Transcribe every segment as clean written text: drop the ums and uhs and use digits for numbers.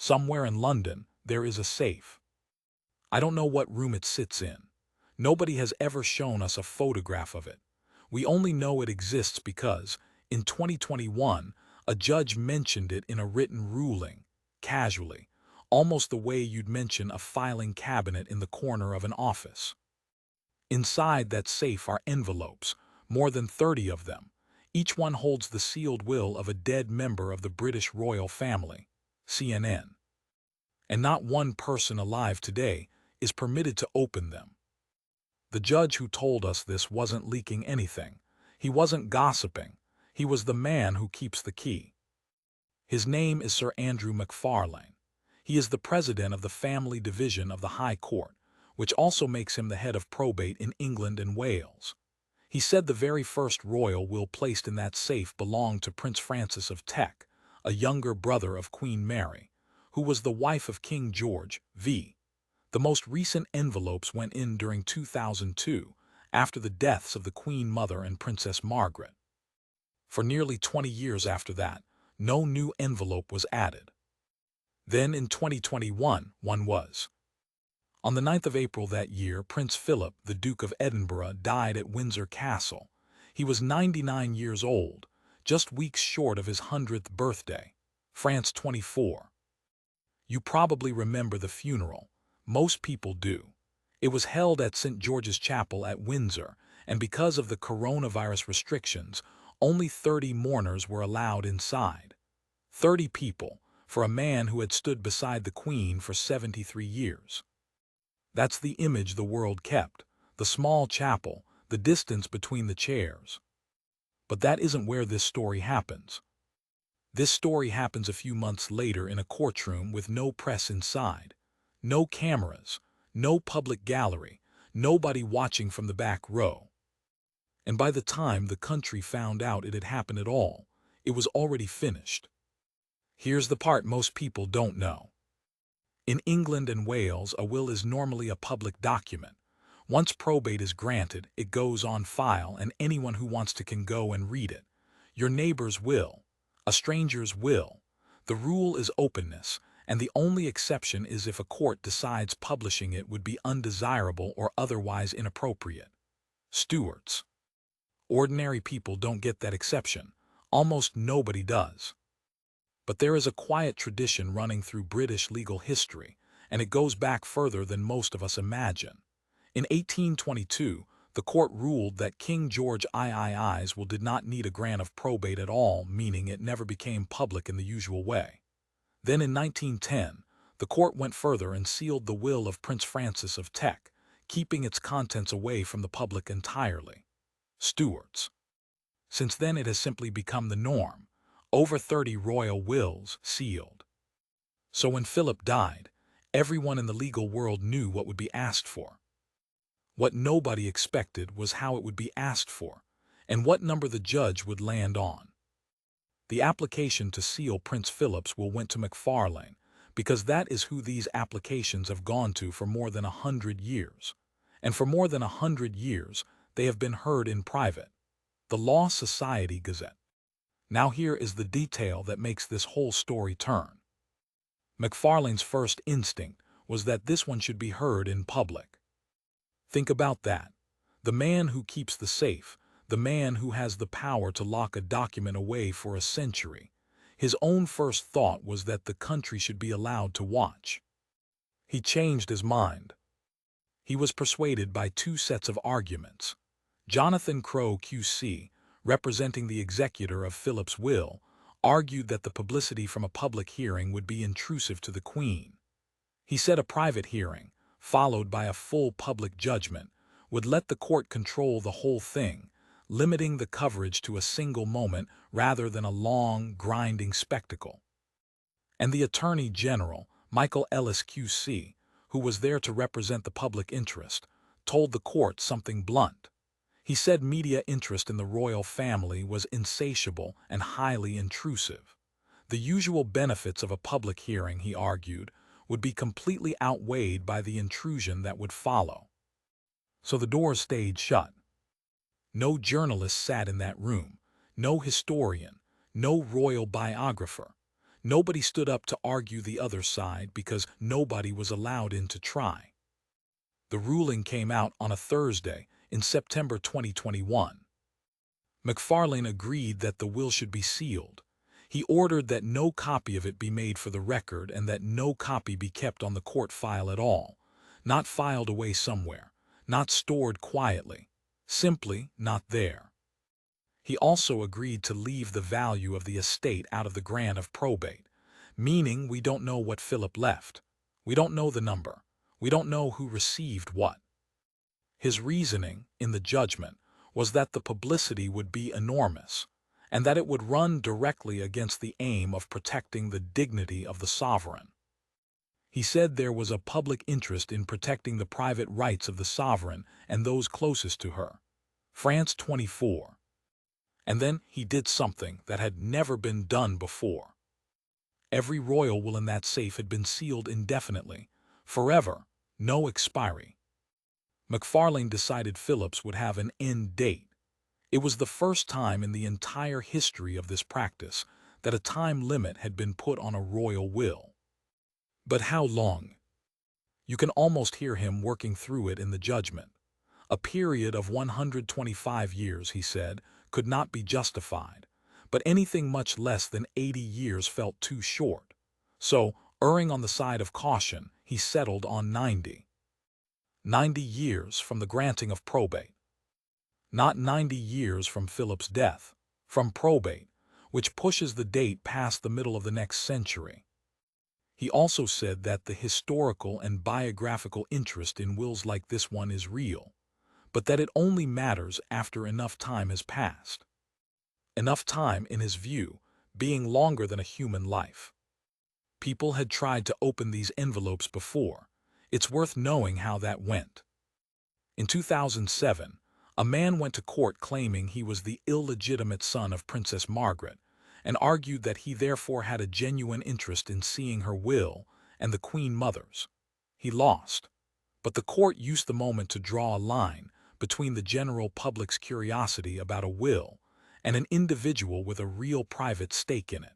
Somewhere in London, there is a safe. I don't know what room it sits in. Nobody has ever shown us a photograph of it. We only know it exists because, in 2021, a judge mentioned it in a written ruling, casually, almost the way you'd mention a filing cabinet in the corner of an office. Inside that safe are envelopes, more than 30 of them. Each one holds the sealed will of a dead member of the British royal family, CNN. And not one person alive today is permitted to open them. The judge who told us this wasn't leaking anything. He wasn't gossiping. He was the man who keeps the key. His name is Sir Andrew MacFarlane. He is the president of the Family Division of the High Court, which also makes him the head of probate in England and Wales. He said the very first royal will placed in that safe belonged to Prince Francis of Teck, a younger brother of Queen Mary, who was the wife of King George V. The most recent envelopes went in during 2002, after the deaths of the Queen Mother and Princess Margaret. For nearly 20 years after that, no new envelope was added. Then in 2021, one was. On the 9th of April that year, Prince Philip, the Duke of Edinburgh, died at Windsor Castle. He was 99 years old, just weeks short of his 100th birthday. France 24. You probably remember the funeral. Most people do. It was held at St. George's Chapel at Windsor, and because of the coronavirus restrictions, only 30 mourners were allowed inside. 30 people, for a man who had stood beside the Queen for 73 years. That's the image the world kept, the small chapel, the distance between the chairs. But that isn't where this story happens. This story happens a few months later in a courtroom with no press inside, no cameras, no public gallery, nobody watching from the back row. And by the time the country found out it had happened at all, it was already finished. Here's the part most people don't know. In England and Wales, a will is normally a public document. Once probate is granted, it goes on file and anyone who wants to can go and read it. Your neighbor's will, a stranger's will. The rule is openness, and the only exception is if a court decides publishing it would be undesirable or otherwise inappropriate. Stewards. Ordinary people don't get that exception. Almost nobody does. But there is a quiet tradition running through British legal history, and it goes back further than most of us imagine. In 1822, the court ruled that King George III's will did not need a grant of probate at all, meaning it never became public in the usual way. Then in 1910, the court went further and sealed the will of Prince Francis of Teck, keeping its contents away from the public entirely. Stewards. Since then it has simply become the norm. Over 30 royal wills sealed. So when Philip died, everyone in the legal world knew what would be asked for. What nobody expected was how it would be asked for, and what number the judge would land on. The application to seal Prince Philip's will went to MacFarlane, because that is who these applications have gone to for more than 100 years. And for more than 100 years, they have been heard in private. The Law Society Gazette. Now here is the detail that makes this whole story turn. MacFarlane's first instinct was that this one should be heard in public. Think about that. The man who keeps the safe, the man who has the power to lock a document away for a century, his own first thought was that the country should be allowed to watch. He changed his mind. He was persuaded by two sets of arguments. Jonathan Crowe QC, representing the executor of Philip's will, argued that the publicity from a public hearing would be intrusive to the Queen. He said a private hearing, followed by a full public judgment, would let the court control the whole thing, limiting the coverage to a single moment rather than a long, grinding spectacle. And the Attorney General, Michael Ellis QC, who was there to represent the public interest, told the court something blunt. He said media interest in the royal family was insatiable and highly intrusive. The usual benefits of a public hearing, he argued, would be completely outweighed by the intrusion that would follow. So the doors stayed shut. No journalist sat in that room, no historian, no royal biographer. Nobody stood up to argue the other side because nobody was allowed in to try. The ruling came out on a Thursday in September 2021. McFarlane agreed that the will should be sealed. He ordered that no copy of it be made for the record and that no copy be kept on the court file at all, not filed away somewhere, not stored quietly, simply not there. He also agreed to leave the value of the estate out of the grant of probate, meaning we don't know what Philip left. We don't know the number. We don't know who received what. His reasoning, in the judgment, was that the publicity would be enormous, and that it would run directly against the aim of protecting the dignity of the sovereign. He said there was a public interest in protecting the private rights of the sovereign and those closest to her. France 24. And then he did something that had never been done before. Every royal will in that safe had been sealed indefinitely, forever, no expiry. McFarlane decided Philip's would have an end date. It was the first time in the entire history of this practice that a time limit had been put on a royal will. But how long? You can almost hear him working through it in the judgment. A period of 125 years, he said, could not be justified, but anything much less than 80 years felt too short. So, erring on the side of caution, he settled on 90. 90 years from the granting of probate. Not 90 years from Philip's death, from probate, which pushes the date past the middle of the next century. He also said that the historical and biographical interest in wills like this one is real, but that it only matters after enough time has passed. Enough time, in his view, being longer than a human life. People had tried to open these envelopes before. It's worth knowing how that went. In 2007, a man went to court claiming he was the illegitimate son of Princess Margaret and argued that he therefore had a genuine interest in seeing her will and the Queen Mother's. He lost, but the court used the moment to draw a line between the general public's curiosity about a will and an individual with a real private stake in it.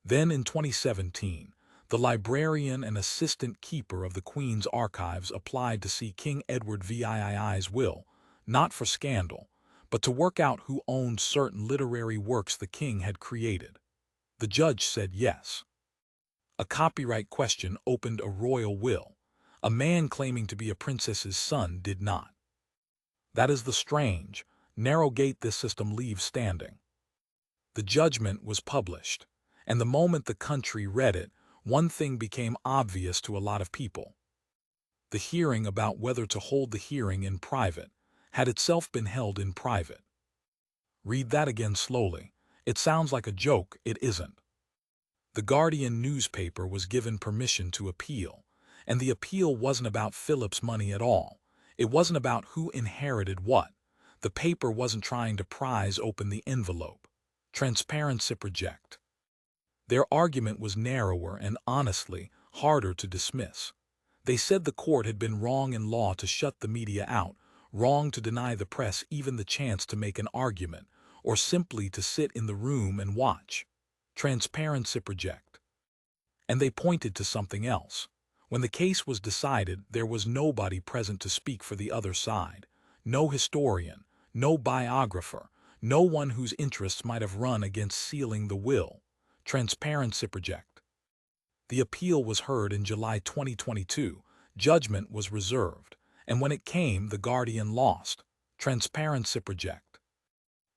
Then in 2017, the librarian and assistant keeper of the Queen's archives applied to see King Edward VII's will, not for scandal, but to work out who owned certain literary works the king had created. The judge said yes. A copyright question opened a royal will. A man claiming to be a princess's son did not. That is the strange, narrow gate this system leaves standing. The judgment was published, and the moment the country read it, one thing became obvious to a lot of people. The hearing about whether to hold the hearing in private had itself been held in private. Read that again slowly. It sounds like a joke, it isn't. The Guardian newspaper was given permission to appeal, and the appeal wasn't about Philip's money at all. It wasn't about who inherited what. The paper wasn't trying to prise open the envelope. Transparency project. Their argument was narrower and, honestly, harder to dismiss. They said the court had been wrong in law to shut the media out, wrong to deny the press even the chance to make an argument, or simply to sit in the room and watch. Transparency project. And they pointed to something else. When the case was decided, there was nobody present to speak for the other side. No historian, no biographer, no one whose interests might have run against sealing the will. Transparency project. The appeal was heard in July 2022. Judgment was reserved, and when it came, the Guardian lost. Transparency project.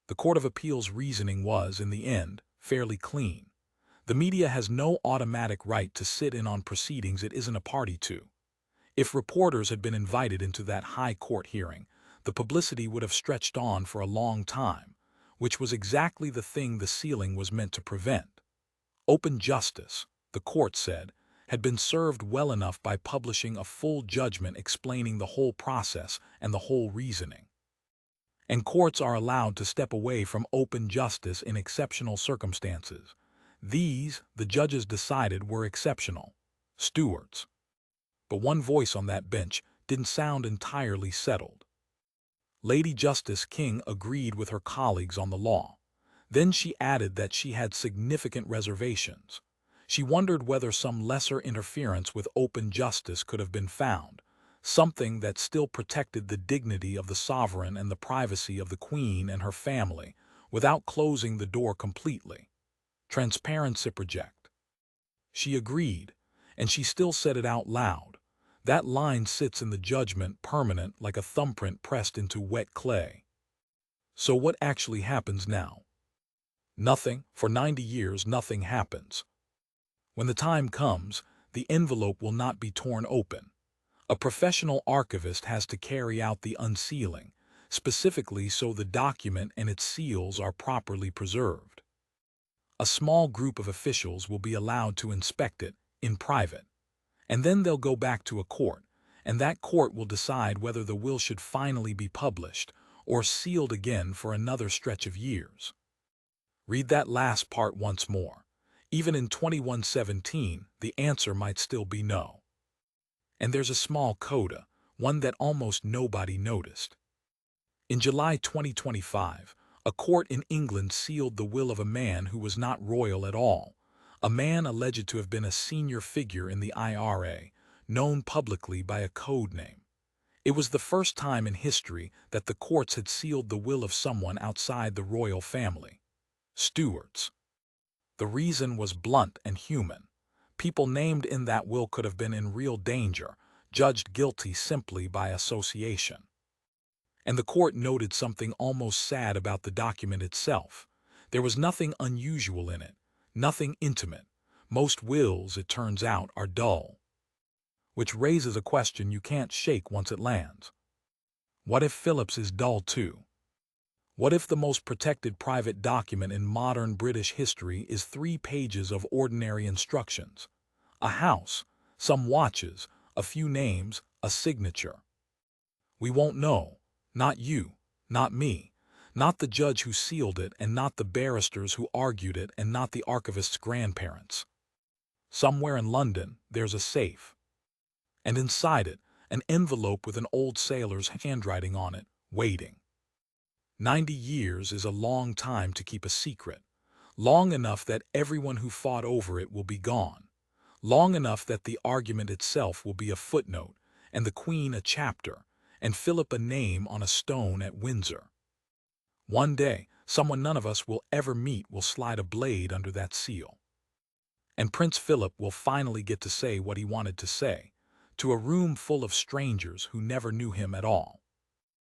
The Court of Appeal's reasoning was, in the end, fairly clean. The media has no automatic right to sit in on proceedings it isn't a party to. If reporters had been invited into that high court hearing, the publicity would have stretched on for a long time, which was exactly the thing the sealing was meant to prevent. Open justice, the court said, had been served well enough by publishing a full judgment explaining the whole process and the whole reasoning. And courts are allowed to step away from open justice in exceptional circumstances. These, the judges decided, were exceptional. Stewards. But one voice on that bench didn't sound entirely settled. Lady Justice King agreed with her colleagues on the law. Then she added that she had significant reservations. She wondered whether some lesser interference with open justice could have been found, something that still protected the dignity of the sovereign and the privacy of the Queen and her family, without closing the door completely. Transparency project. She agreed, and she still said it out loud. That line sits in the judgment permanent like a thumbprint pressed into wet clay. So what actually happens now? Nothing. For 90 years, nothing happens. When the time comes, the envelope will not be torn open. A professional archivist has to carry out the unsealing, specifically so the document and its seals are properly preserved. A small group of officials will be allowed to inspect it in private, and then they'll go back to a court, and that court will decide whether the will should finally be published or sealed again for another stretch of years. Read that last part once more. Even in 2117, the answer might still be no. And there's a small coda, one that almost nobody noticed. In July 2025, a court in England sealed the will of a man who was not royal at all, a man alleged to have been a senior figure in the IRA, known publicly by a code name. It was the first time in history that the courts had sealed the will of someone outside the royal family. Stewards. The reason was blunt and human. People named in that will could have been in real danger, judged guilty simply by association. And the court noted something almost sad about the document itself. There was nothing unusual in it, nothing intimate. Most wills, it turns out, are dull. Which raises a question you can't shake once it lands. What if Philip's is dull too? What if the most protected private document in modern British history is 3 pages of ordinary instructions? A house, some watches, a few names, a signature. We won't know. Not you, not me, not the judge who sealed it, and not the barristers who argued it, and not the archivist's grandparents. Somewhere in London, there's a safe. And inside it, an envelope with an old sailor's handwriting on it, waiting. 90 years is a long time to keep a secret, long enough that everyone who fought over it will be gone, long enough that the argument itself will be a footnote, and the Queen a chapter, and Philip a name on a stone at Windsor. One day, someone none of us will ever meet will slide a blade under that seal. And Prince Philip will finally get to say what he wanted to say, to a room full of strangers who never knew him at all.